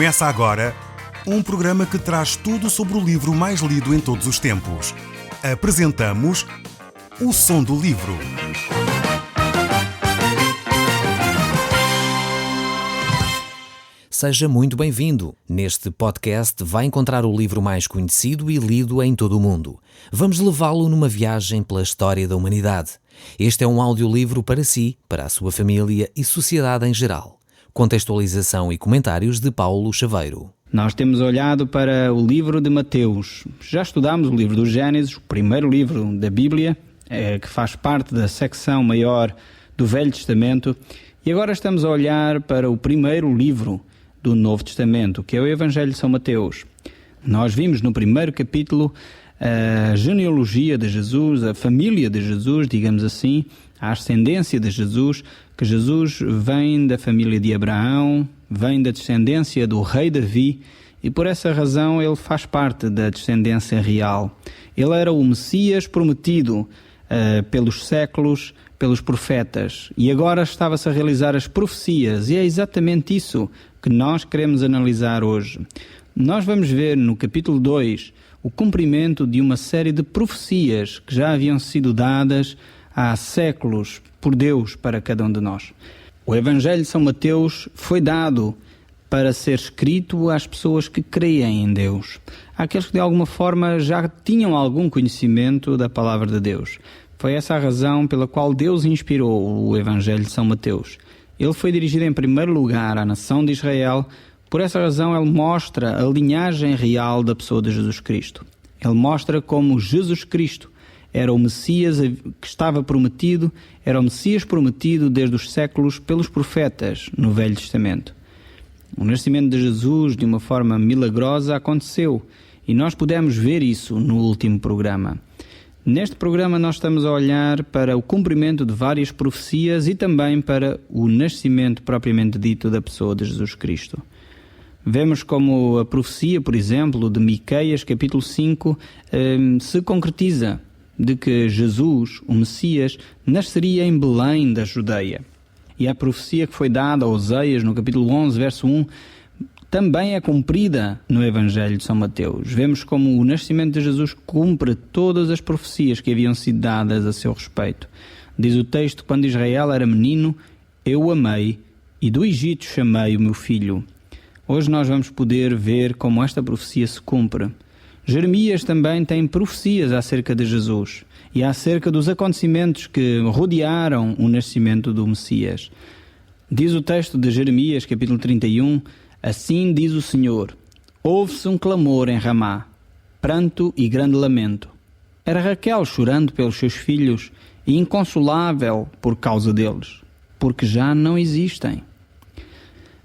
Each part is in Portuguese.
Começa agora um programa que traz tudo sobre o livro mais lido em todos os tempos. Apresentamos O Som do Livro. Seja muito bem-vindo. Neste podcast vai encontrar o livro mais conhecido e lido em todo o mundo. Vamos levá-lo numa viagem pela história da humanidade. Este é um audiolivro para si, para a sua família e sociedade em geral. Contextualização e comentários de Paulo Chaveiro. Nós temos olhado para o livro de Mateus. Já estudámos o livro do Gênesis, o primeiro livro da Bíblia, que faz parte da secção maior do Velho Testamento. E agora estamos a olhar para o primeiro livro do Novo Testamento, que é o Evangelho de São Mateus. Nós vimos no primeiro capítulo a genealogia de Jesus, a família de Jesus, digamos assim, a ascendência de Jesus, que Jesus vem da família de Abraão, vem da descendência do rei Davi e por essa razão ele faz parte da descendência real. Ele era o Messias prometido pelos séculos, pelos profetas, e agora estava-se a realizar as profecias, e é exatamente isso que nós queremos analisar hoje. Nós vamos ver no capítulo 2 o cumprimento de uma série de profecias que já haviam sido dadas há séculos por Deus para cada um de nós. O Evangelho de São Mateus foi dado para ser escrito às pessoas que creem em Deus, àqueles que de alguma forma já tinham algum conhecimento da Palavra de Deus. Foi essa a razão pela qual Deus inspirou o Evangelho de São Mateus. Ele foi dirigido em primeiro lugar à nação de Israel. Por essa razão ele mostra a linhagem real da pessoa de Jesus Cristo. Ele mostra como Jesus Cristo era o Messias que estava prometido, era o Messias prometido desde os séculos pelos profetas no Velho Testamento. O nascimento de Jesus, de uma forma milagrosa, aconteceu e nós pudemos ver isso no último programa. Neste programa nós estamos a olhar para o cumprimento de várias profecias e também para o nascimento propriamente dito da pessoa de Jesus Cristo. Vemos como a profecia, por exemplo, de Miqueias, capítulo 5, se concretiza de que Jesus, o Messias, nasceria em Belém da Judeia. E a profecia que foi dada a Oseias, no capítulo 11, verso 1, também é cumprida no Evangelho de São Mateus. Vemos como o nascimento de Jesus cumpre todas as profecias que haviam sido dadas a seu respeito. Diz o texto, quando Israel era menino, eu o amei, e do Egito chamei o meu filho. Hoje nós vamos poder ver como esta profecia se cumpre. Jeremias também tem profecias acerca de Jesus e acerca dos acontecimentos que rodearam o nascimento do Messias. Diz o texto de Jeremias, capítulo 31, assim diz o Senhor, ouve-se um clamor em Ramá, pranto e grande lamento. Era Raquel chorando pelos seus filhos e inconsolável por causa deles, porque já não existem.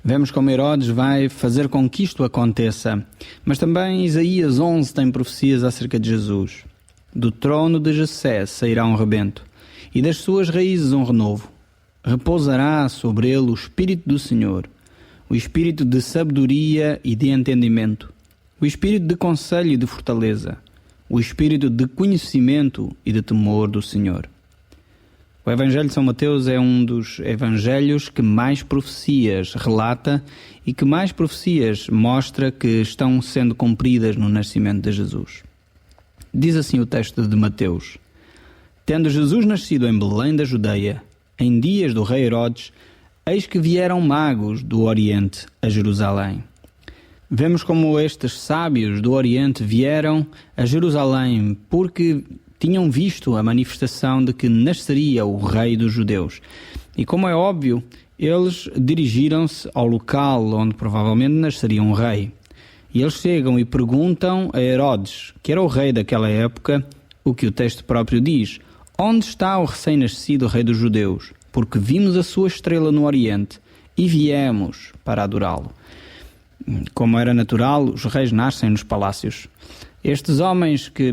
Vemos como Herodes vai fazer com que isto aconteça. Mas também Isaías 11 tem profecias acerca de Jesus. Do trono de Jessé sairá um rebento, e das suas raízes um renovo. Repousará sobre ele o Espírito do Senhor, o Espírito de sabedoria e de entendimento, o Espírito de conselho e de fortaleza, o Espírito de conhecimento e de temor do Senhor. O Evangelho de São Mateus é um dos evangelhos que mais profecias relata e que mais profecias mostra que estão sendo cumpridas no nascimento de Jesus. Diz assim o texto de Mateus: tendo Jesus nascido em Belém da Judeia, em dias do rei Herodes, eis que vieram magos do Oriente a Jerusalém. Vemos como estes sábios do Oriente vieram a Jerusalém porque tinham visto a manifestação de que nasceria o rei dos judeus. E como é óbvio, eles dirigiram-se ao local onde provavelmente nasceria um rei. E eles chegam e perguntam a Herodes, que era o rei daquela época, o que o texto próprio diz: onde está o recém-nascido rei dos judeus? Porque vimos a sua estrela no Oriente e viemos para adorá-lo. Como era natural, os reis nascem nos palácios. Estes homens que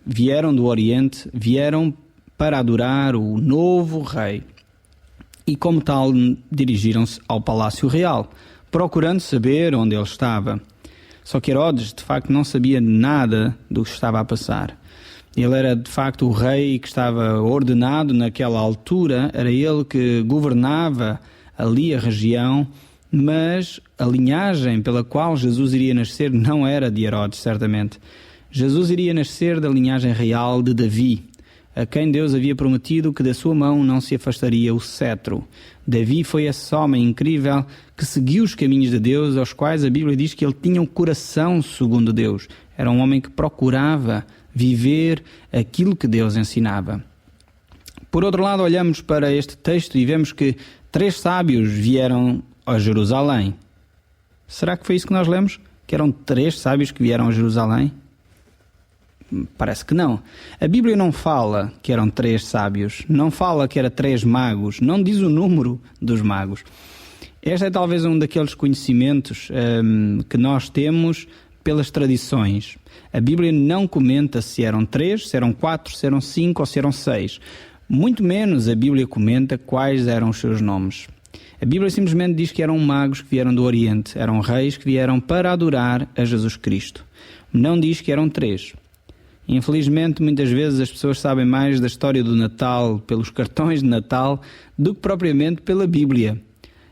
vieram do Oriente vieram para adorar o novo rei e, como tal, dirigiram-se ao Palácio Real, procurando saber onde ele estava. Só que Herodes, de facto, não sabia nada do que estava a passar. Ele era, de facto, o rei que estava ordenado naquela altura, era ele que governava ali a região Mas a linhagem pela qual Jesus iria nascer não era de Herodes, certamente. Jesus iria nascer da linhagem real de Davi, a quem Deus havia prometido que da sua mão não se afastaria o cetro. Davi foi esse homem incrível que seguiu os caminhos de Deus, aos quais a Bíblia diz que ele tinha um coração segundo Deus. Era um homem que procurava viver aquilo que Deus ensinava. Por outro lado, olhamos para este texto e vemos que 3 sábios vieram a Jerusalém. Será que foi isso que nós lemos? Que eram 3 sábios que vieram a Jerusalém? Parece que não. A Bíblia não fala que eram 3 sábios, não fala que eram 3 magos, não diz o número dos magos. Este é talvez um daqueles conhecimentos que nós temos pelas tradições. A Bíblia não comenta se eram 3, se eram 4, se eram 5 ou se eram 6. Muito menos a Bíblia comenta quais eram os seus nomes. A Bíblia simplesmente diz que eram magos que vieram do Oriente, eram reis que vieram para adorar a Jesus Cristo. Não diz que eram 3. Infelizmente, muitas vezes as pessoas sabem mais da história do Natal pelos cartões de Natal do que propriamente pela Bíblia.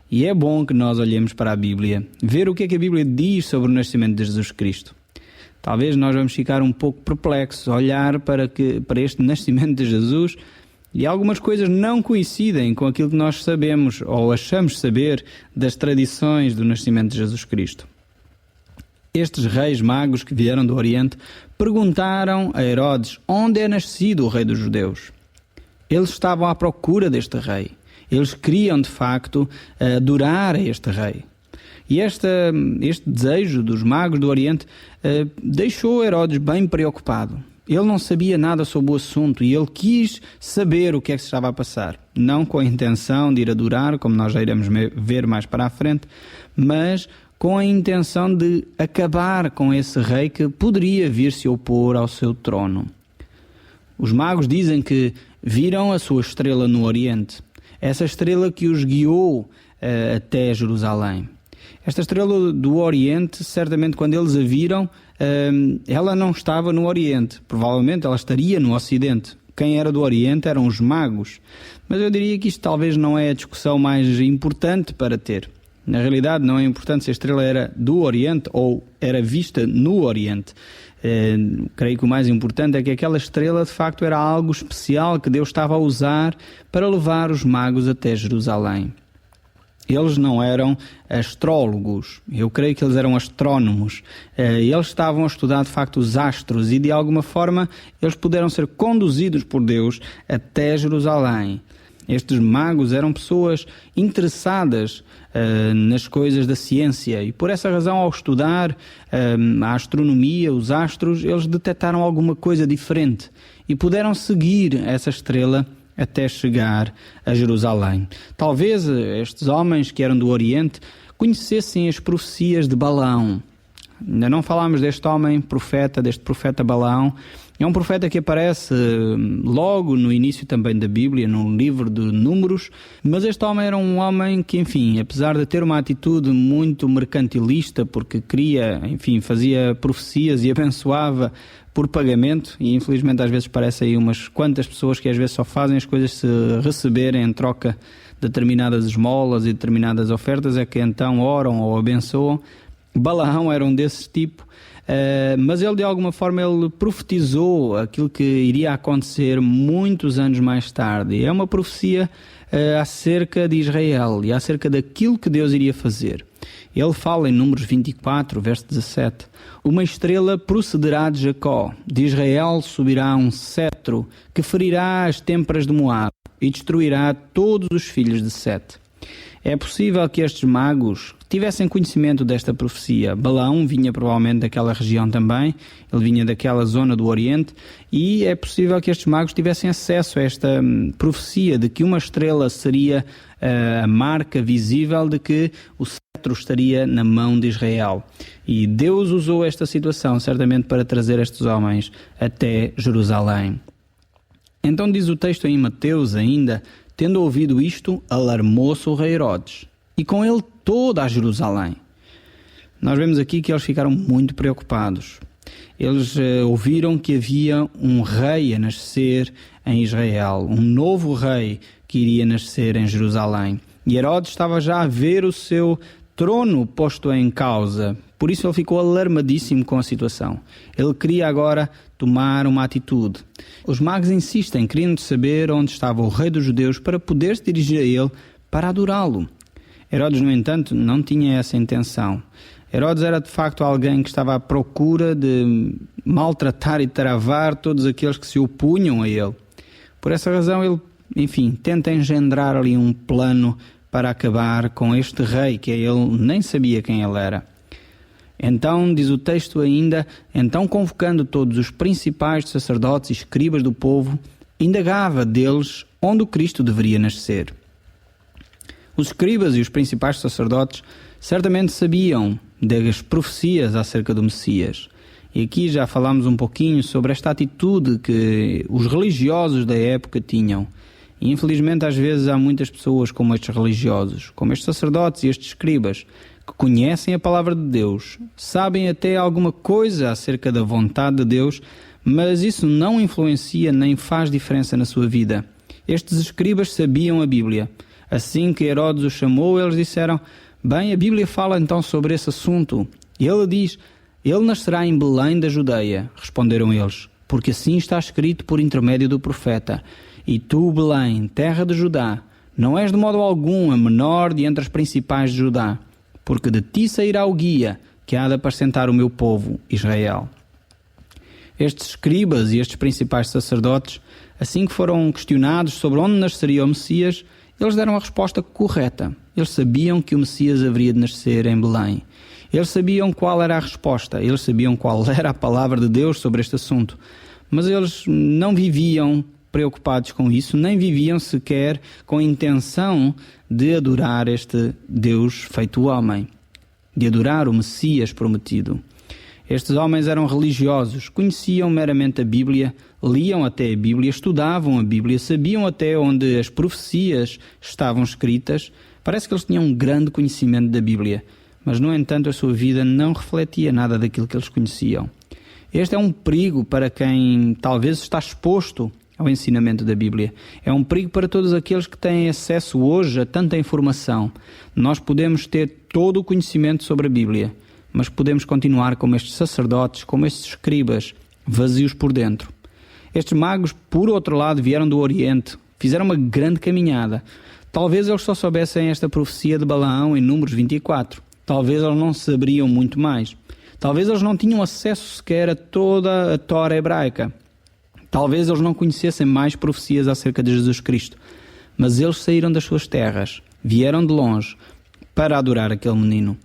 E é bom que nós olhemos para a Bíblia, ver o que é que a Bíblia diz sobre o nascimento de Jesus Cristo. Talvez nós vamos ficar um pouco perplexos a olhar para este nascimento de Jesus e algumas coisas não coincidem com aquilo que nós sabemos ou achamos saber das tradições do nascimento de Jesus Cristo. Estes reis magos que vieram do Oriente perguntaram a Herodes onde é nascido o rei dos judeus. Eles estavam à procura deste rei. Eles queriam, de facto, adorar a este rei. E este desejo dos magos do Oriente deixou Herodes bem preocupado. Ele não sabia nada sobre o assunto e ele quis saber o que é que se estava a passar. Não com a intenção de ir adorar, como nós já iremos ver mais para a frente, mas com a intenção de acabar com esse rei que poderia vir se opor ao seu trono. Os magos dizem que viram a sua estrela no Oriente, essa estrela que os guiou até Jerusalém. Esta estrela do Oriente, certamente quando eles a viram, ela não estava no Oriente, provavelmente ela estaria no Ocidente. Quem era do Oriente eram os magos, mas eu diria que isto talvez não é a discussão mais importante para ter. Na realidade, não é importante se a estrela era do Oriente ou era vista no Oriente. Creio que o mais importante é que aquela estrela, de facto, era algo especial que Deus estava a usar para levar os magos até Jerusalém. Eles não eram astrólogos, eu creio que eles eram astrónomos. Eles estavam a estudar, de facto, os astros e, de alguma forma, eles puderam ser conduzidos por Deus até Jerusalém. Estes magos eram pessoas interessadas nas coisas da ciência e por essa razão, ao estudar a astronomia, os astros, eles detectaram alguma coisa diferente e puderam seguir essa estrela até chegar a Jerusalém. Talvez estes homens que eram do Oriente conhecessem as profecias de Balaão. Ainda não falámos deste homem profeta, deste profeta Balaão. É um profeta que aparece logo no início também da Bíblia, no livro de Números, mas este homem era um homem que, enfim, apesar de ter uma atitude muito mercantilista, porque queria, enfim, fazia profecias e abençoava por pagamento, e infelizmente às vezes parece aí umas quantas pessoas que às vezes só fazem as coisas se receberem em troca de determinadas esmolas e determinadas ofertas, é que então oram ou abençoam. Balaão era um desse tipo. Mas ele de alguma forma ele profetizou aquilo que iria acontecer muitos anos mais tarde. É uma profecia acerca de Israel e acerca daquilo que Deus iria fazer. Ele fala em Números 24, verso 17: uma estrela procederá de Jacó, de Israel subirá um cetro que ferirá as têmporas de Moabe e destruirá todos os filhos de Sete. É possível que estes magos tivessem conhecimento desta profecia. Balaão vinha provavelmente daquela região também, ele vinha daquela zona do Oriente, e é possível que estes magos tivessem acesso a esta profecia de que uma estrela seria a marca visível de que o cetro estaria na mão de Israel. E Deus usou esta situação certamente para trazer estes homens até Jerusalém. Então diz o texto em Mateus ainda: tendo ouvido isto, alarmou-se o rei Herodes, e com ele toda a Jerusalém. Nós vemos aqui que eles ficaram muito preocupados. Eles ouviram que havia um rei a nascer em Israel, um novo rei que iria nascer em Jerusalém. E Herodes estava já a ver o seu trono posto em causa. Por isso ele ficou alarmadíssimo com a situação. Ele queria agora tomar uma atitude. Os magos insistem, querendo saber onde estava o rei dos judeus para poder se dirigir a ele para adorá-lo. Herodes, no entanto, não tinha essa intenção. Herodes era de facto alguém que estava à procura de maltratar e travar todos aqueles que se opunham a ele. Por essa razão ele, tenta engendrar ali um plano para acabar com este rei, que ele nem sabia quem ele era. Então, diz o texto ainda, então convocando todos os principais sacerdotes e escribas do povo, indagava deles onde o Cristo deveria nascer. Os escribas e os principais sacerdotes certamente sabiam das profecias acerca do Messias. E aqui já falámos um pouquinho sobre esta atitude que os religiosos da época tinham. E infelizmente às vezes há muitas pessoas como estes religiosos, como estes sacerdotes e estes escribas, que conhecem a palavra de Deus, sabem até alguma coisa acerca da vontade de Deus, mas isso não influencia nem faz diferença na sua vida. Estes escribas sabiam a Bíblia. Assim que Herodes os chamou, eles disseram: bem, a Bíblia fala então sobre esse assunto. E ele diz: ele nascerá em Belém da Judeia. Responderam eles: porque assim está escrito por intermédio do profeta. E tu, Belém, terra de Judá, não és de modo algum a menor de entre as principais de Judá, porque de ti sairá o guia que há de apacentar o meu povo, Israel. Estes escribas e estes principais sacerdotes, assim que foram questionados sobre onde nasceria o Messias, eles deram a resposta correta. Eles sabiam que o Messias haveria de nascer em Belém. Eles sabiam qual era a resposta, eles sabiam qual era a palavra de Deus sobre este assunto. Mas eles não viviam preocupados com isso, nem viviam sequer com a intenção de adorar este Deus feito homem, de adorar o Messias prometido. Estes homens eram religiosos, conheciam meramente a Bíblia, liam até a Bíblia, estudavam a Bíblia, sabiam até onde as profecias estavam escritas. Parece que eles tinham um grande conhecimento da Bíblia, mas no entanto a sua vida não refletia nada daquilo que eles conheciam. Este é um perigo para quem talvez está exposto ao ensinamento da Bíblia. É um perigo para todos aqueles que têm acesso hoje a tanta informação. Nós podemos ter todo o conhecimento sobre a Bíblia, mas podemos continuar como estes sacerdotes, como estes escribas, vazios por dentro. Estes magos, por outro lado, vieram do Oriente, fizeram uma grande caminhada. Talvez eles só soubessem esta profecia de Balaão em Números 24. Talvez eles não saberiam muito mais. Talvez eles não tinham acesso sequer a toda a Tora hebraica. Talvez eles não conhecessem mais profecias acerca de Jesus Cristo. Mas eles saíram das suas terras, vieram de longe para adorar aquele menino.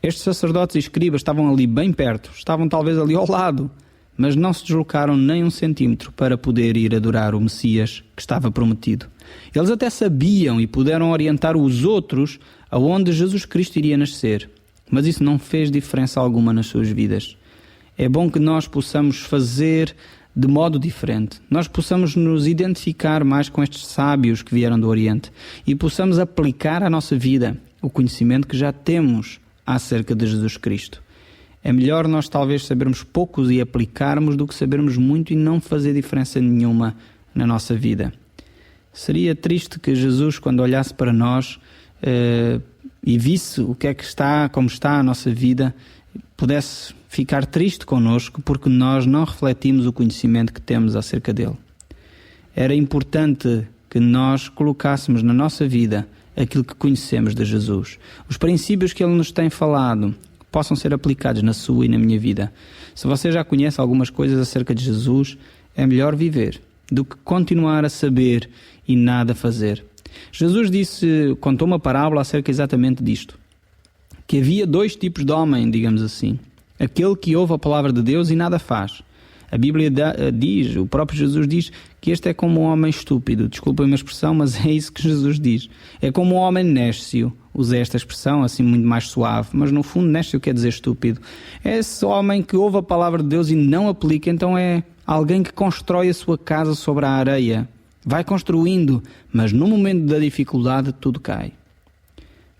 Estes sacerdotes e escribas estavam ali bem perto, estavam talvez ali ao lado, mas não se deslocaram nem um centímetro para poder ir adorar o Messias que estava prometido. Eles até sabiam e puderam orientar os outros aonde Jesus Cristo iria nascer, mas isso não fez diferença alguma nas suas vidas. É bom que nós possamos fazer de modo diferente. Nós possamos nos identificar mais com estes sábios que vieram do Oriente e possamos aplicar à nossa vida o conhecimento que já temos acerca de Jesus Cristo. É melhor nós talvez sabermos poucos e aplicarmos do que sabermos muito e não fazer diferença nenhuma na nossa vida. Seria triste que Jesus, quando olhasse para nós e visse o que é que está, como está a nossa vida, pudesse ficar triste connosco porque nós não refletimos o conhecimento que temos acerca dele. Era importante que nós colocássemos na nossa vida aquilo que conhecemos de Jesus. Os princípios que ele nos tem falado possam ser aplicados na sua e na minha vida. Se você já conhece algumas coisas acerca de Jesus, é melhor viver do que continuar a saber e nada fazer. Jesus contou uma parábola acerca exatamente disto. Que havia dois tipos de homem, digamos assim. Aquele que ouve a palavra de Deus e nada faz. A Bíblia diz, o próprio Jesus diz, que este é como um homem estúpido. Desculpem uma expressão, mas é isso que Jesus diz. É como um homem néscio. Usei esta expressão assim muito mais suave, mas no fundo néscio quer dizer estúpido. É esse homem que ouve a palavra de Deus e não aplica, então é alguém que constrói a sua casa sobre a areia. Vai construindo, mas no momento da dificuldade tudo cai.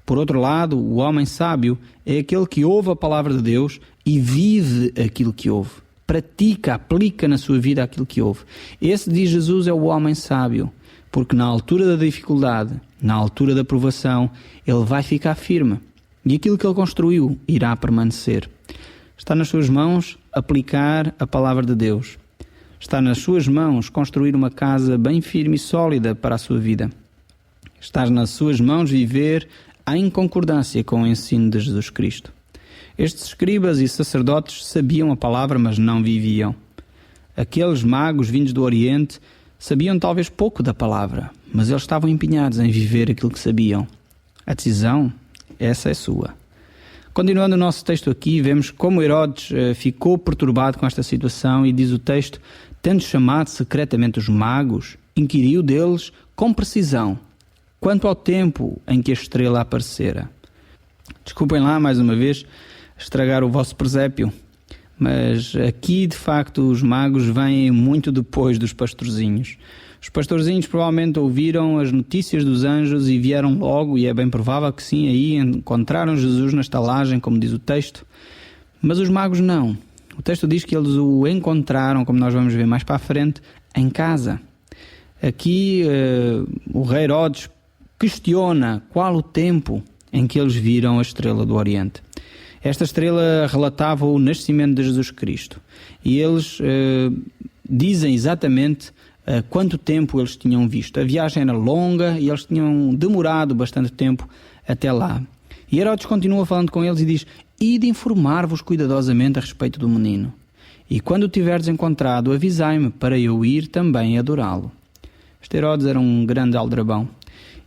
Por outro lado, o homem sábio é aquele que ouve a palavra de Deus e vive aquilo que ouve. Pratica, aplica na sua vida aquilo que ouve. Esse, diz Jesus, é o homem sábio, porque na altura da dificuldade, na altura da provação, ele vai ficar firme. E aquilo que ele construiu irá permanecer. Está nas suas mãos aplicar a palavra de Deus. Está nas suas mãos construir uma casa bem firme e sólida para a sua vida. Está nas suas mãos viver em concordância com o ensino de Jesus Cristo. Estes escribas e sacerdotes sabiam a palavra, mas não viviam. Aqueles magos vindos do Oriente sabiam talvez pouco da palavra, mas eles estavam empenhados em viver aquilo que sabiam. A decisão, essa é sua. Continuando o nosso texto aqui, vemos como Herodes ficou perturbado com esta situação e diz o texto, tendo chamado secretamente os magos, inquiriu deles com precisão quanto ao tempo em que a estrela aparecera. Desculpem lá, mais uma vez, estragar o vosso presépio, mas aqui, de facto, os magos vêm muito depois dos pastorzinhos. Os pastorzinhos provavelmente ouviram as notícias dos anjos e vieram logo, e é bem provável que sim, aí encontraram Jesus na estalagem, como diz o texto. Mas os magos não. O texto diz que eles o encontraram, como nós vamos ver mais para a frente, em casa. Aqui o rei Herodes questiona qual o tempo em que eles viram a estrela do Oriente. Esta estrela relatava o nascimento de Jesus Cristo. E eles dizem exatamente quanto tempo eles tinham visto. A viagem era longa e eles tinham demorado bastante tempo até lá. E Herodes continua falando com eles e diz, ide informar-vos cuidadosamente a respeito do menino. E quando o tiverdes encontrado, avisai-me para eu ir também adorá-lo. Este Herodes era um grande aldrabão.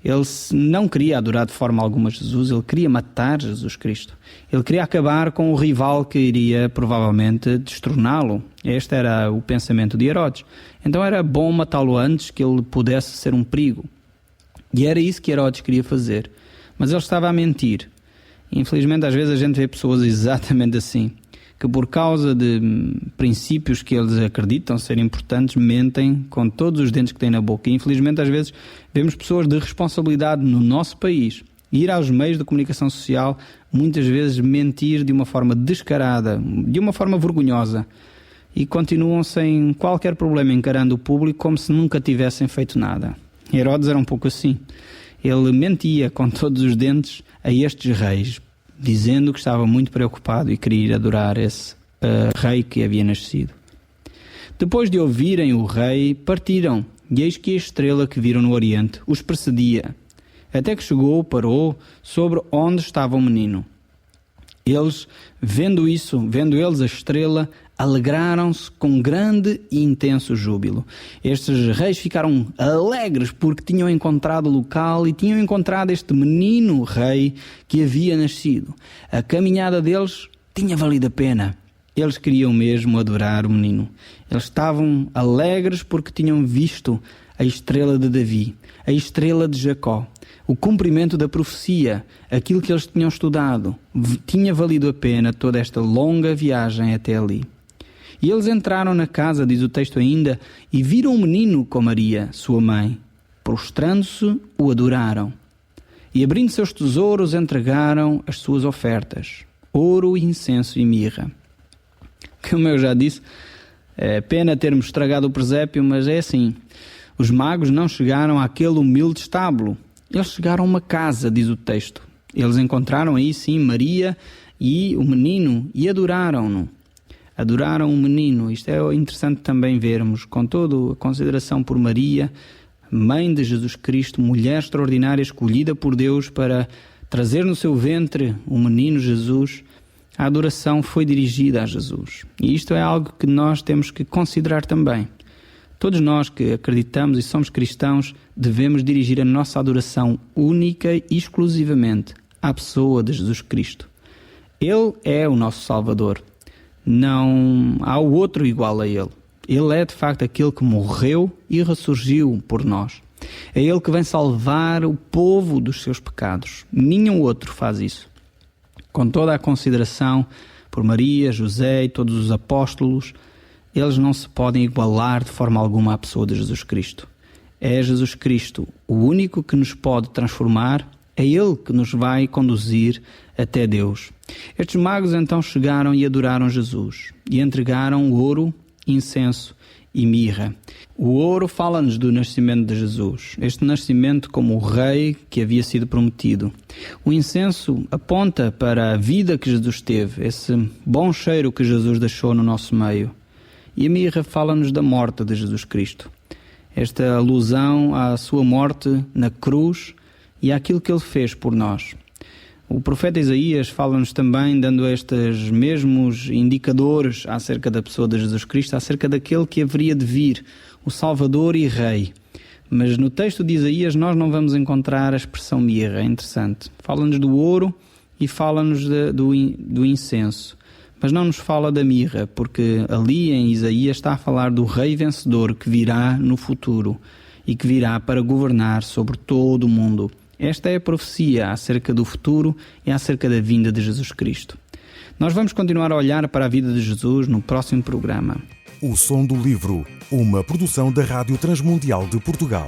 Ele não queria adorar de forma alguma Jesus, ele queria matar Jesus Cristo. Ele queria acabar com o rival que iria provavelmente destroná-lo. Este era o pensamento de Herodes. Então era bom matá-lo antes que ele pudesse ser um perigo. E era isso que Herodes queria fazer. Mas ele estava a mentir. Infelizmente, às vezes a gente vê pessoas exatamente assim, que por causa de princípios que eles acreditam ser importantes, mentem com todos os dentes que têm na boca. E infelizmente, às vezes, vemos pessoas de responsabilidade no nosso país ir aos meios de comunicação social, muitas vezes mentir de uma forma descarada, de uma forma vergonhosa, e continuam sem qualquer problema encarando o público como se nunca tivessem feito nada. Herodes era um pouco assim. Ele mentia com todos os dentes a estes reis, dizendo que estava muito preocupado e queria ir adorar esse rei que havia nascido. Depois de ouvirem o rei, partiram, e eis que a estrela que viram no Oriente os precedia, até que parou sobre onde estava o menino. Eles, vendo eles a estrela, alegraram-se com grande e intenso júbilo. Estes reis ficaram alegres porque tinham encontrado o local e tinham encontrado este menino rei que havia nascido. A caminhada deles tinha valido a pena. Eles queriam mesmo adorar o menino. Eles estavam alegres porque tinham visto a estrela de Davi, a estrela de Jacó. O cumprimento da profecia, aquilo que eles tinham estudado, tinha valido a pena toda esta longa viagem até ali. E eles entraram na casa, diz o texto ainda, e viram o menino com Maria, sua mãe. Prostrando-se, o adoraram. E abrindo seus tesouros, entregaram as suas ofertas, ouro, incenso e mirra. Como eu já disse, é pena termos estragado o presépio, mas é assim. Os magos não chegaram àquele humilde estábulo. Eles chegaram a uma casa, diz o texto. Eles encontraram aí sim Maria e o menino e adoraram-no. Adoraram o menino. Isto é interessante também vermos, com toda a consideração por Maria, mãe de Jesus Cristo, mulher extraordinária escolhida por Deus para trazer no seu ventre o menino Jesus. A adoração foi dirigida a Jesus. E isto é algo que nós temos que considerar também. Todos nós que acreditamos e somos cristãos devemos dirigir a nossa adoração única e exclusivamente à pessoa de Jesus Cristo. Ele é o nosso Salvador. Não há outro igual a Ele. Ele é de facto aquele que morreu e ressurgiu por nós. É Ele que vem salvar o povo dos seus pecados. Nenhum outro faz isso. Com toda a consideração por Maria, José e todos os apóstolos, eles não se podem igualar de forma alguma à pessoa de Jesus Cristo. É Jesus Cristo o único que nos pode transformar, é Ele que nos vai conduzir até Deus. Estes magos então chegaram e adoraram Jesus e entregaram ouro, incenso e mirra. O ouro fala-nos do nascimento de Jesus, este nascimento como o rei que havia sido prometido. O incenso aponta para a vida que Jesus teve, esse bom cheiro que Jesus deixou no nosso meio. E a mirra fala-nos da morte de Jesus Cristo. Esta alusão à sua morte na cruz e àquilo que ele fez por nós. O profeta Isaías fala-nos também, dando estes mesmos indicadores acerca da pessoa de Jesus Cristo, acerca daquele que haveria de vir, o Salvador e Rei. Mas no texto de Isaías nós não vamos encontrar a expressão mirra, é interessante. Fala-nos do ouro e fala-nos do incenso, mas não nos fala da mirra, porque ali em Isaías está a falar do Rei vencedor que virá no futuro e que virá para governar sobre todo o mundo. Esta é a profecia acerca do futuro e acerca da vinda de Jesus Cristo. Nós vamos continuar a olhar para a vida de Jesus no próximo programa. O Som do Livro, uma produção da Rádio Transmundial de Portugal.